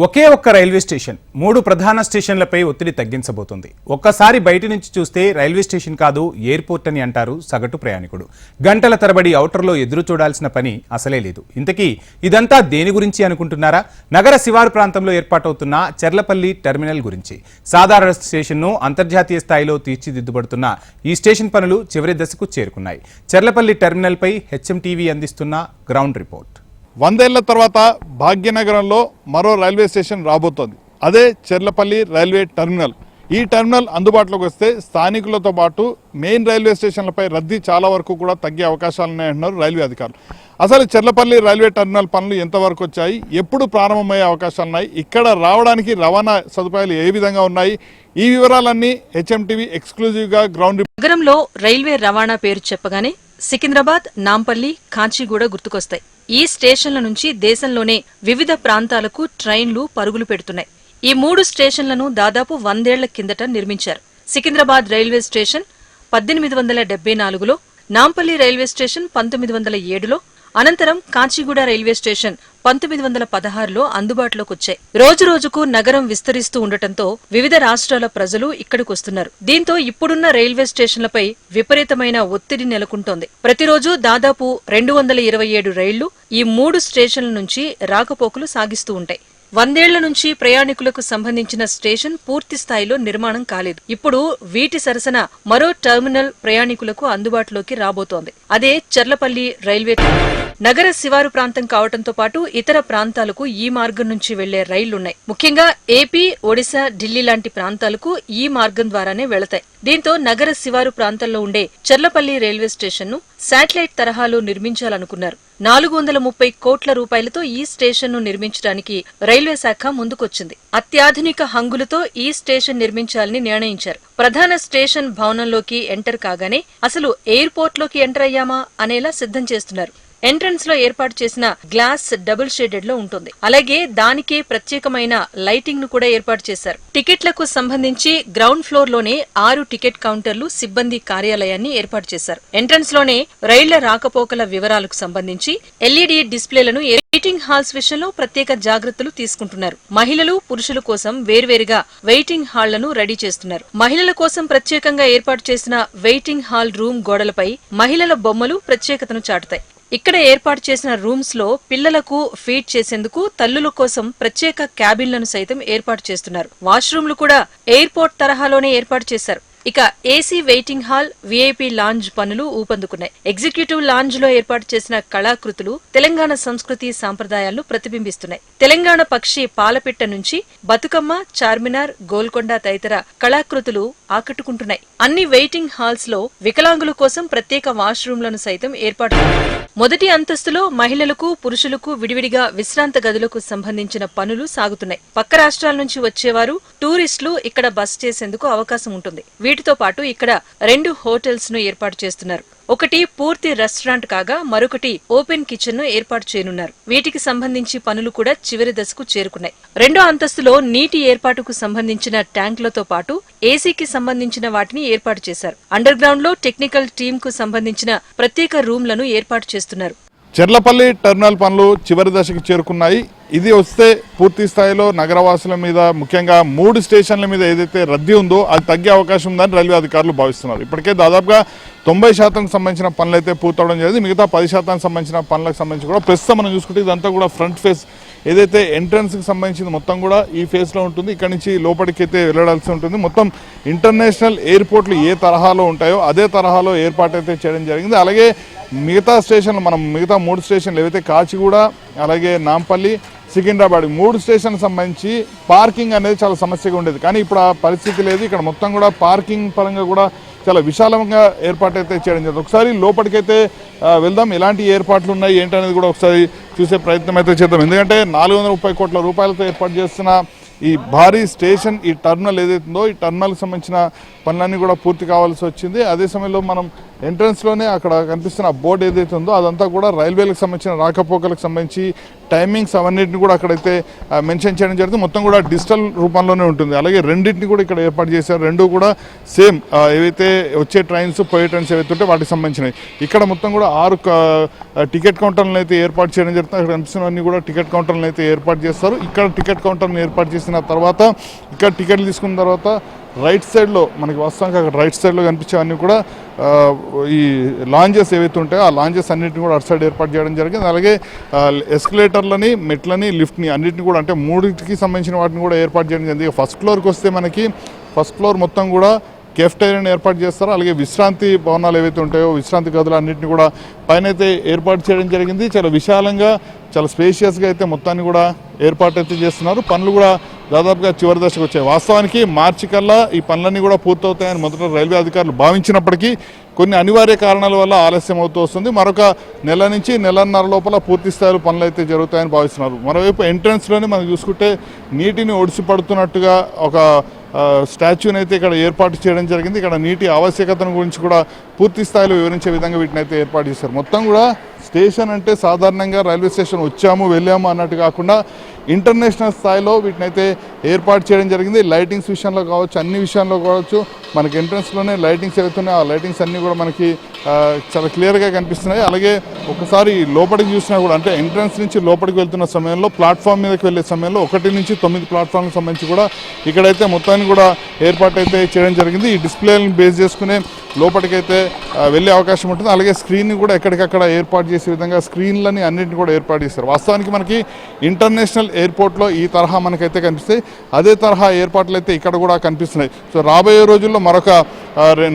ఒకే ఒక్క railway station 3 ప్రధాన స్టేషన్లపై ఒత్తిడి తగ్గించబోతుంది. ఒక్కసారి బయట నుంచి చూస్తే రైల్వే స్టేషన్ కాదు ఎయిర్పోర్ట్ అని అంటారు సగటు ప్రయాణికుడు. గంటల తరబడి ఔటర్లో ఎదురు చూడాల్సిన పని అసలే లేదు. ఇంతకీ ఇదంతా దేని గురించి అనుకుంటున్నారా? నగర శివారు ప్రాంతంలో ఏర్పాటవుతున్న చెర్లపల్లి టెర్మినల్ గురించి. సాధారణ స్టేషన్ను అంతర్జాతీయ స్థాయిలో తీర్చిదిద్దుబడుతున్న ఈ స్టేషన్ పనులు చివరి దశకు చేరుకున్నాయి. చెర్లపల్లి టెర్మినల్పై హెచ్ఎంటీవీ అందిస్తున్న గ్రౌండ్ రిపోర్ట్. 100 ఏళ్ల తర్వాత భాగ్యనగరంలో మరో రైల్వే స్టేషన్ రాబోతోంది. అదే చెర్లపల్లి రైల్వే టెర్మినల్. ఈ టెర్మినల్ అందుబాటులోకి వస్తే స్థానికులతో పాటు మెయిన్ రైల్వే స్టేషన్లపై రద్దీ చాలా వరకు కూడా తగ్గే అవకాశాలు ఉన్నాయంటున్నారు రైల్వే అధికారులు. అసలు చెర్లపల్లి రైల్వే టెర్మినల్ పనులు ఎంతవరకు వచ్చాయి, ఎప్పుడు ప్రారంభమయ్యే అవకాశాలు ఉన్నాయి, ఇక్కడ రావడానికి రవాణా సదుపాయాలు ఏ విధంగా ఉన్నాయి, ఈ వివరాలన్నీ హెచ్ఎంటీవీ ఎక్స్క్లూజివ్గా గ్రౌండ్. నగరంలో రైల్వే రవాణా పేరు చెప్పగానే సికింద్రాబాద్, నాంపల్లి, కాంచీగూడ గుర్తుకొస్తాయి. ఈ స్టేషన్ల నుంచి దేశంలోనే వివిధ ప్రాంతాలకు ట్రైన్లు పరుగులు పెడుతున్నాయి. ఈ 3 స్టేషన్లను దాదాపు 100 ఏళ్ల కిందట నిర్మించారు. సికింద్రాబాద్ రైల్వే స్టేషన్ 1874లో, నాంపల్లి రైల్వే స్టేషన్ 1907లో, అనంతరం కాంచీగూడ రైల్వే స్టేషన్ 1916లో అందుబాటులోకి వచ్చాయి. రోజురోజుకు నగరం విస్తరిస్తూ ఉండటంతో వివిధ రాష్ట్రాల ప్రజలు ఇక్కడికొస్తున్నారు. దీంతో ఇప్పుడున్న రైల్వే స్టేషన్లపై విపరీతమైన ఒత్తిడి నెలకొంటోంది. ప్రతిరోజు దాదాపు 227 రైళ్లు ఈ 3 స్టేషన్ల నుంచి రాకపోకలు సాగిస్తూ ఉంటాయి. 100 ఏళ్ల నుంచి ప్రయాణికులకు సంబంధించిన స్టేషన్ పూర్తి స్థాయిలో నిర్మాణం కాలేదు. ఇప్పుడు వీటి సరసన మరో టెర్మినల్ ప్రయాణికులకు అందుబాటులోకి రాబోతోంది. అదే చెర్లపల్లి రైల్వే టెర్మినల్. నగర శివారు ప్రాంతం కావడంతో పాటు ఇతర ప్రాంతాలకు ఈ మార్గం నుంచి వెళ్లే రైళ్లున్నాయి. ముఖ్యంగా ఏపీ, ఒడిశా, ఢిల్లీ లాంటి ప్రాంతాలకు ఈ మార్గం ద్వారానే వెళతాయి. దీంతో నగర శివారు ప్రాంతంలో ఉండే చెర్లపల్లి రైల్వే స్టేషన్ ను శాటిలైట్ తరహాలో నిర్మించాలనుకున్నారు. 430 కోట్ల రూపాయలతో ఈ స్టేషన్ ను నిర్మించడానికి రైల్వే శాఖ ముందుకొచ్చింది. అత్యాధునిక హంగులతో ఈ స్టేషన్ నిర్మించాలని నిర్ణయించారు. ప్రధాన స్టేషన్ భవనంలోకి ఎంటర్ కాగానే అసలు ఎయిర్పోర్ట్ లోకి ఎంటర్ అయ్యామా అనేలా సిద్ధం చేస్తున్నారు. ఎంట్రన్స్ లో ఏర్పాటు చేసిన గ్లాస్ డబుల్ షేడెడ్ లో ఉంటుంది. అలాగే దానికే ప్రత్యేకమైన లైటింగ్ ను కూడా ఏర్పాటు చేశారు. టికెట్లకు సంబంధించి గ్రౌండ్ ఫ్లోర్ లోనే 6 టికెట్ కౌంటర్లు, సిబ్బంది కార్యాలయాన్ని ఏర్పాటు చేశారు. ఎంట్రన్స్ లోనే రైళ్ల రాకపోకల వివరాలకు సంబంధించి ఎల్ఈడీ డిస్ప్లేలను, వెయిటింగ్ హాల్స్ విషయంలో ప్రత్యేక జాగ్రత్తలు తీసుకుంటున్నారు. మహిళలు, పురుషుల కోసం వేర్వేరుగా వెయిటింగ్ హాళ్లను రెడీ చేస్తున్నారు. మహిళల కోసం ప్రత్యేకంగా ఏర్పాటు చేసిన వెయిటింగ్ హాల్ రూమ్ గోడలపై మహిళల బొమ్మలు ప్రత్యేకతను చాటుతాయి. ఇక్కడ ఏర్పాటు చేసిన రూమ్స్ లో పిల్లలకు ఫీడ్ చేసేందుకు తల్లుల కోసం ప్రత్యేక క్యాబిన్లను సైతం ఏర్పాటు చేస్తున్నారు. వాష్రూమ్లు కూడా ఎయిర్పోర్ట్ తరహాలోనే ఏర్పాటు చేశారు. ఇక AC waiting hall, VIP lounge పనులు ఊపందుకున్నాయి. ఎగ్జిక్యూటివ్ లాంజ్ లో ఏర్పాటు చేసిన కళాకృతులు తెలంగాణ సంస్కృతి సాంప్రదాయాలను ప్రతిబింబిస్తున్నాయి. తెలంగాణ పక్షి పాలపిట్ట నుంచి బతుకమ్మ, చార్మినార్, గోల్కొండ తదితర కళాకృతులు ఆకట్టుకుంటున్నాయి. అన్ని వెయిటింగ్ హాల్స్ లో వికలాంగుల కోసం ప్రత్యేక వాష్రూమ్లను సైతం ఏర్పాటు. మొదటి అంతస్తులో మహిళలకు, పురుషులకు విడివిడిగా విశ్రాంత గదులకు సంబంధించిన పనులు సాగుతున్నాయి. పక్క రాష్ట్రాల నుంచి వచ్చేవారు, టూరిస్టులు ఇక్కడ బస చేసేందుకు అవకాశం ఉంటుంది. వీటితో పాటు ఇక్కడ 2 హోటల్స్ ను ఏర్పాటు చేస్తున్నారు. ఒకటి పూర్తి రెస్టారెంట్ కాగా మరొకటి ఓపెన్ కిచెన్ ను ఏర్పాటు చేయనున్నారు. వీటికి సంబంధించి పనులు కూడా చివరి దశకు చేరుకున్నాయి. 2వ అంతస్తులో నీటి ఏర్పాటుకు సంబంధించిన ట్యాంకులతో పాటు ఏసీకి సంబంధించిన వాటిని ఏర్పాటు చేశారు. అండర్ గ్రౌండ్ లో టెక్నికల్ టీమ్ కు సంబంధించిన ప్రత్యేక రూమ్లను ఏర్పాటు చేస్తున్నారు. చెర్లపల్లి టెర్మినల్ పనులు చివరి దశకు చేరుకున్నాయి. ఇది వస్తే పూర్తి స్థాయిలో నగరవాసుల మీద, ముఖ్యంగా 3 స్టేషన్ల మీద ఏదైతే రద్దీ ఉందో అది తగ్గే అవకాశం ఉందని రైల్వే అధికారులు భావిస్తున్నారు. ఇప్పటికే దాదాపుగా 90% సంబంధించిన పనులు అయితే పూర్తవడం జరిగింది. మిగతా 10% సంబంధించిన పనులకు సంబంధించి కూడా ప్రస్తుతం మనం చూసుకుంటే ఇదంతా కూడా ఫ్రంట్ ఫేస్, ఏదైతే ఎంట్రన్స్కి సంబంధించింది మొత్తం కూడా ఈ ఫేస్లో ఉంటుంది. ఇక్కడ నుంచి లోపలికి అయితే వెళ్ళాల్సి ఉంటుంది. మొత్తం ఇంటర్నేషనల్ ఎయిర్పోర్ట్లు ఏ తరహాలో ఉంటాయో అదే తరహాలో ఏర్పాటు అయితే చేయడం జరిగింది. అలాగే మిగతా స్టేషన్లు, మనం మిగతా 3 స్టేషన్లు ఏవైతే కాచిగూడ, అలాగే నాంపల్లి, సికింద్రాబాద్ 3 స్టేషన్లకు సంబంధించి పార్కింగ్ అనేది చాలా సమస్యగా ఉండేది. కానీ ఇప్పుడు ఆ పరిస్థితి లేదు. ఇక్కడ మొత్తం కూడా పార్కింగ్ పరంగా కూడా చాలా విశాలంగా ఏర్పాటు అయితే చేయడం జరిగింది. ఒకసారి లోపలికైతే వెళ్దాం, ఎలాంటి ఏర్పాట్లు ఉన్నాయి ఏంటనేది కూడా ఒకసారి చూసే ప్రయత్నం అయితే చేద్దాం. ఎందుకంటే 430 కోట్ల రూపాయలతో ఏర్పాటు చేస్తున్న ఈ భారీ స్టేషన్, ఈ టర్మినల్ ఏదైతుందో ఈ టర్మినల్కి సంబంధించిన పనులన్నీ కూడా పూర్తి కావాల్సి వచ్చింది. అదే సమయంలో మనం ఎంట్రన్స్లోనే అక్కడ కనిపిస్తున్న బోర్డు ఏదైతే ఉందో అదంతా కూడా రైల్వేలకు సంబంధించిన రాకపోకలకు సంబంధించి టైమింగ్స్ అవన్నింటిని కూడా అక్కడైతే మెన్షన్ చేయడం జరుగుతుంది. మొత్తం కూడా డిజిటల్ రూపంలోనే ఉంటుంది. అలాగే రెండింటిని కూడా ఇక్కడ ఏర్పాటు చేశారు. రెండు కూడా సేమ్ ఏవైతే వచ్చే ట్రైన్స్ పోయే ట్రైన్స్ ఏవైతే ఉంటే వాటికి సంబంధించినవి. ఇక్కడ మొత్తం కూడా 6 టికెట్ కౌంటర్లను అయితే ఏర్పాటు చేయడం జరుగుతుంది. అక్కడ కనిపిస్తున్నవన్నీ కూడా టికెట్ కౌంటర్లను అయితే ఏర్పాటు చేస్తారు. ఇక్కడ టికెట్ కౌంటర్ని ఏర్పాటు చేసిన తర్వాత ఇక్కడ టికెట్లు తీసుకున్న తర్వాత రైట్ సైడ్లో మనకి వాస్తవంగా అక్కడ రైట్ సైడ్లో కనిపించేవన్నీ కూడా ఈ లాంజెస్ ఏవైతే ఉంటాయో ఆ లాంజెస్ అన్నింటిని కూడా అటు సైడ్ ఏర్పాటు చేయడం జరిగింది. అలాగే ఎస్కలేటర్లని, మెట్లని, లిఫ్ట్ని అన్నింటిని కూడా అంటే మూడింటికి సంబంధించిన వాటిని కూడా ఏర్పాటు చేయడం జరిగింది. ఫస్ట్ ఫ్లోర్కి వస్తే మనకి ఫస్ట్ ఫ్లోర్ మొత్తం కూడా కెఫ్టేరియాని ఏర్పాటు చేస్తారు. అలాగే విశ్రాంతి భవనాలు ఏవైతే ఉంటాయో విశ్రాంతి గదులు అన్నింటినీ కూడా పైన అయితే ఏర్పాటు చేయడం జరిగింది. చాలా విశాలంగా చాలా స్పేషియస్గా అయితే మొత్తాన్ని కూడా ఏర్పాటు అయితే చేస్తున్నారు. పనులు కూడా దాదాపుగా చివరి దశకు వచ్చాయి. వాస్తవానికి మార్చి కల్లా ఈ పనులన్నీ కూడా పూర్తవుతాయని మొదట రైల్వే అధికారులు భావించినప్పటికీ కొన్ని అనివార్య కారణాల వల్ల ఆలస్యం అవుతూ వస్తుంది. మరొక నెల నుంచి నెలన్నర లోపల పూర్తి స్థాయిలో పనులు అయితే జరుగుతాయని భావిస్తున్నారు. మరోవైపు ఎంట్రన్స్లోనే మనం చూసుకుంటే నీటిని ఒడిసి పడుతున్నట్టుగా ఒక స్టాచ్యూని అయితే ఇక్కడ ఏర్పాటు చేయడం జరిగింది. ఇక్కడ నీటి ఆవశ్యకతను గురించి కూడా పూర్తి స్థాయిలో వివరించే విధంగా వీటిని అయితే ఏర్పాటు చేశారు. మొత్తం కూడా స్టేషన్ అంటే సాధారణంగా రైల్వే స్టేషన్ వచ్చాము వెళ్ళాము అన్నట్టు కాకుండా ఇంటర్నేషనల్ స్థాయిలో వీటిని అయితే ఏర్పాటు చేయడం జరిగింది. లైటింగ్స్ విషయంలో కావచ్చు, అన్ని విషయాల్లో కావచ్చు, మనకి ఎంట్రన్స్లోనే లైటింగ్స్ అవుతున్నాయి. ఆ లైటింగ్స్ అన్నీ కూడా మనకి చాలా క్లియర్గా కనిపిస్తున్నాయి. అలాగే ఒకసారి లోపలికి చూసినా కూడా అంటే ఎంట్రన్స్ నుంచి లోపలికి వెళ్తున్న సమయంలో ప్లాట్ఫామ్ మీదకి వెళ్ళే సమయంలో 1 నుంచి 9 ప్లాట్ఫామ్కి సంబంధించి కూడా ఇక్కడైతే మొత్తాన్ని కూడా ఏర్పాటు అయితే చేయడం జరిగింది. ఈ డిస్ప్లేలను బేస్ చేసుకునే లోపలికైతే వెళ్ళే అవకాశం ఉంటుంది. అలాగే స్క్రీన్ని కూడా ఎక్కడికక్కడ ఏర్పాటు చేసే విధంగా స్క్రీన్లని అన్నింటిని కూడా ఏర్పాటు చేస్తారు. వాస్తవానికి మనకి ఇంటర్నేషనల్ ఎయిర్పోర్ట్లో ఈ తరహా మనకైతే కనిపిస్తాయి. అదే తరహా ఏర్పాట్లు అయితే ఇక్కడ కూడా కనిపిస్తున్నాయి. సో రాబోయే రోజుల్లో మరొక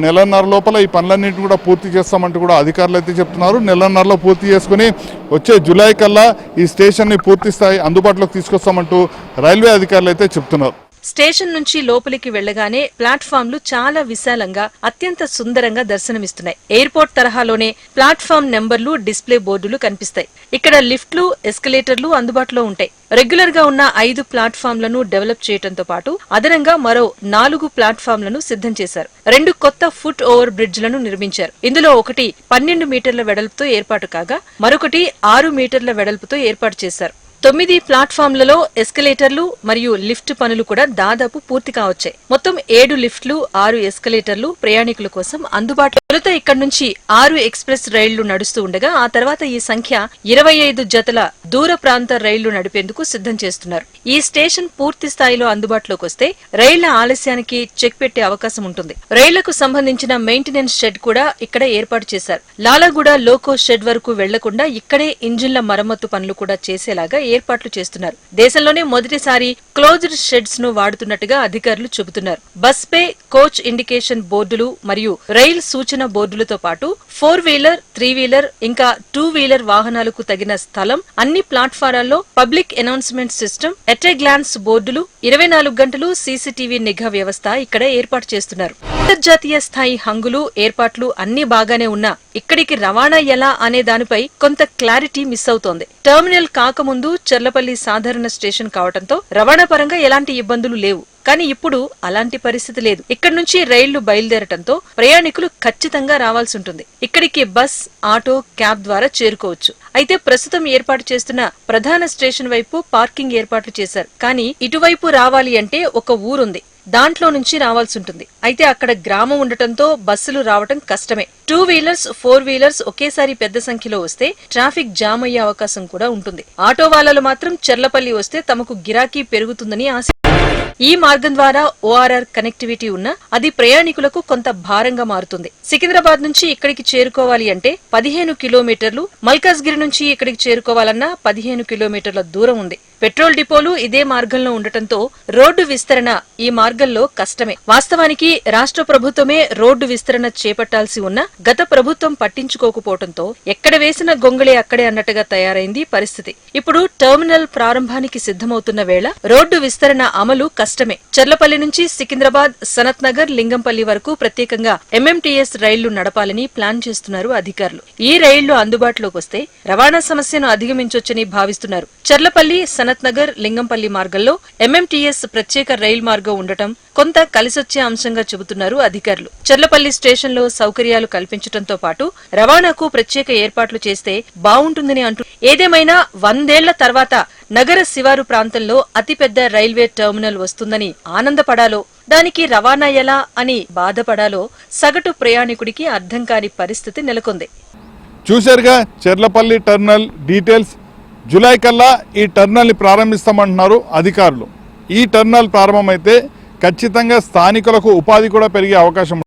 నెలన్నర లోపల ఈ పనులన్నింటినీ కూడా పూర్తి చేస్తామంటూ కూడా అధికారులు అయితే చెప్తున్నారు. నెలన్నరలో పూర్తి చేసుకుని వచ్చే జూలై కల్లా ఈ స్టేషన్ని పూర్తి స్థాయి అందుబాటులోకి తీసుకొస్తామంటూ రైల్వే అధికారులు అయితే చెప్తున్నారు. స్టేషన్ నుంచి లోపలికి వెళ్లగానే ప్లాట్ఫామ్లు చాలా విశాలంగా అత్యంత సుందరంగా దర్శనమిస్తున్నాయి. ఎయిర్పోర్ట్ తరహాలోనే ప్లాట్ఫామ్ నెంబర్లు, డిస్ప్లే బోర్డులు కనిపిస్తాయి. ఇక్కడ లిఫ్ట్లు, ఎస్కలేటర్లు అందుబాటులో ఉంటాయి. రెగ్యులర్ గా ఉన్న 5 ప్లాట్ఫామ్లను డెవలప్ చేయడంతో పాటు అదనంగా మరో 4 ప్లాట్ఫామ్లను సిద్ధం చేశారు. 2 కొత్త ఫుట్ ఓవర్ బ్రిడ్జ్లను నిర్మించారు. ఇందులో ఒకటి 12 మీటర్ల వెడల్పుతో ఏర్పాటు కాగా మరొకటి 6 మీటర్ల వెడల్పుతో ఏర్పాటు చేశారు. 9 ప్లాట్ఫామ్లలో ఎస్కలేటర్లు మరియు లిఫ్ట్ పనులు కూడా దాదాపు పూర్తి కావచ్చాయి. మొత్తం 7 లిఫ్ట్లు, 6 ఎస్కలేటర్లు ప్రయాణికుల కోసం అందుబాటులో. తొలుత ఇక్కడి నుంచి 6 ఎక్స్ప్రెస్ రైళ్లు నడుస్తూ ఉండగా ఆ తర్వాత ఈ సంఖ్య 25 జతల దూర ప్రాంత రైళ్లు నడిపేందుకు సిద్ధం చేస్తున్నారు. ఈ స్టేషన్ పూర్తి స్థాయిలో అందుబాటులోకి వస్తే రైళ్ల ఆలస్యానికి చెక్ పెట్టే అవకాశం ఉంటుంది. రైళ్లకు సంబంధించిన మెయింటెనెన్స్ షెడ్ కూడా ఇక్కడ ఏర్పాటు చేశారు. లాలగూడ లోకో షెడ్ వరకు వెళ్లకుండా ఇక్కడే ఇంజిన్ల మరమ్మతు పనులు కూడా చేసేలాగా ఏర్పాట్లు చేస్తున్నారు. దేశంలోనే మొదటిసారి క్లోజ్డ్ షెడ్స్ ను వాడుతున్నట్టుగా అధికారులు చెబుతున్నారు. బస్ పే, కోచ్ ఇండికేషన్ బోర్డులు మరియు రైల్ సూచన బోర్డులతో పాటు 4 వీలర్, 3 వీలర్ ఇంకా 2 వీలర్ వాహనాలకు తగిన స్థలం, అన్ని ప్లాట్ఫారాల్లో public announcement system, at a glance బోర్డులు, 24 గంటలు సీసీటీవీ నిఘా వ్యవస్థ ఇక్కడ ఏర్పాటు చేస్తున్నారు. అంతర్జాతీయ స్థాయి హంగులు, ఏర్పాట్లు అన్ని బాగానే ఉన్నా ఇక్కడికి రవాణా ఎలా అనే దానిపై కొంత క్లారిటీ మిస్ అవుతోంది. టెర్మినల్ కాకముందు చెర్లపల్లి సాధారణ స్టేషన్ కావడంతో రవాణా పరంగా ఎలాంటి ఇబ్బందులు లేవు. కానీ ఇప్పుడు అలాంటి పరిస్థితి లేదు. ఇక్కడి నుంచి రైళ్లు బయలుదేరటంతో ప్రయాణికులు ఖచ్చితంగా రావాల్సి ఉంటుంది. ఇక్కడికి బస్, ఆటో, క్యాబ్ ద్వారా చేరుకోవచ్చు. అయితే ప్రస్తుతం ఏర్పాటు చేస్తున్న ప్రధాన స్టేషన్ వైపు పార్కింగ్ ఏర్పాట్లు చేశారు. కానీ ఇటువైపు రావాలి అంటే ఒక ఊరుంది, దాంట్లో నుంచి రావాల్సి ఉంటుంది. అయితే అక్కడ గ్రామం ఉండటంతో బస్సులు రావటం కష్టమే. 2 వీలర్స్, 4 వీలర్స్ ఒకేసారి పెద్ద సంఖ్యలో వస్తే ట్రాఫిక్ జామ్ అయ్యే అవకాశం కూడా ఉంటుంది. ఆటో వాళ్లు మాత్రం చెర్లపల్లి వస్తే తమకు గిరాకీ పెరుగుతుందని ఆశ. ఈ మార్గం ద్వారా ఓఆర్ఆర్ కనెక్టివిటీ ఉన్నా అది ప్రయాణికులకు కొంత భారంగా మారుతుంది. సికింద్రాబాద్ నుంచి ఇక్కడికి చేరుకోవాలి అంటే 15 కిలోమీటర్లు, మల్కాజ్గిరి నుంచి ఇక్కడికి చేరుకోవాలన్నా 15 కిలోమీటర్ల దూరం ఉంది. పెట్రోల్ డిపోలు ఇదే మార్గంలో ఉండటంతో రోడ్డు విస్తరణ ఈ మార్గంలో కష్టమే. వాస్తవానికి రాష్ట్ర ప్రభుత్వమే రోడ్డు విస్తరణ చేపట్టాల్సి ఉన్నా గత ప్రభుత్వం పట్టించుకోకపోవడంతో ఎక్కడ వేసిన గొంగళి అక్కడే అన్నట్టుగా తయారైంది పరిస్థితి. ఇప్పుడు టెర్మినల్ ప్రారంభానికి సిద్ధమవుతున్న వేళ రోడ్డు విస్తరణ అమలు కష్టమే. చెర్లపల్లి నుంచి సికింద్రాబాద్, సనత్ నగర్, లింగంపల్లి వరకు ప్రత్యేకంగా ఎంఎంటీఎస్ రైళ్లు నడపాలని ప్లాన్ చేస్తున్నారు అధికారులు. ఈ రైళ్లు అందుబాటులోకి వస్తే రవాణా సమస్యను అధిగమించొచ్చని భావిస్తున్నారు. చెర్లపల్లి, సనత్ నగర్ లింగంపల్లి మార్గంలో ఎంఎంటీఎస్ ప్రత్యేక రైలు మార్గం ఉండటం కొంత కలిసొచ్చే అంశంగా చెబుతున్నారు అధికారులు. చర్లపల్లి స్టేషన్లో సౌకర్యాలు కల్పించడంతో పాటు రవాణాకు ప్రత్యేక ఏర్పాట్లు చేస్తే బావుంటుందని అంటూ ఏదేమైనా 100 ఏళ్ల తర్వాత నగర శివారు ప్రాంతంలో అతిపెద్ద రైల్వే టెర్మినల్ వస్తుందని ఆనందపడాలో, దానికి రవాణా ఎలా అని బాధపడాలో సగటు ప్రయాణికుడికి అర్థం కాని పరిస్థితి నెలకొంది. చూశారుగా చెర్లపల్లి టెర్మినల్ డీటెయిల్స్. జూలై కల్లా ఈ టెర్మినల్ని ప్రారంభిస్తామంటున్నారు అధికారులు. ఈ టెర్మినల్ ప్రారంభమైతే ఖచ్చితంగా స్థానికులకు ఉపాధి కూడా పెరిగే అవకాశం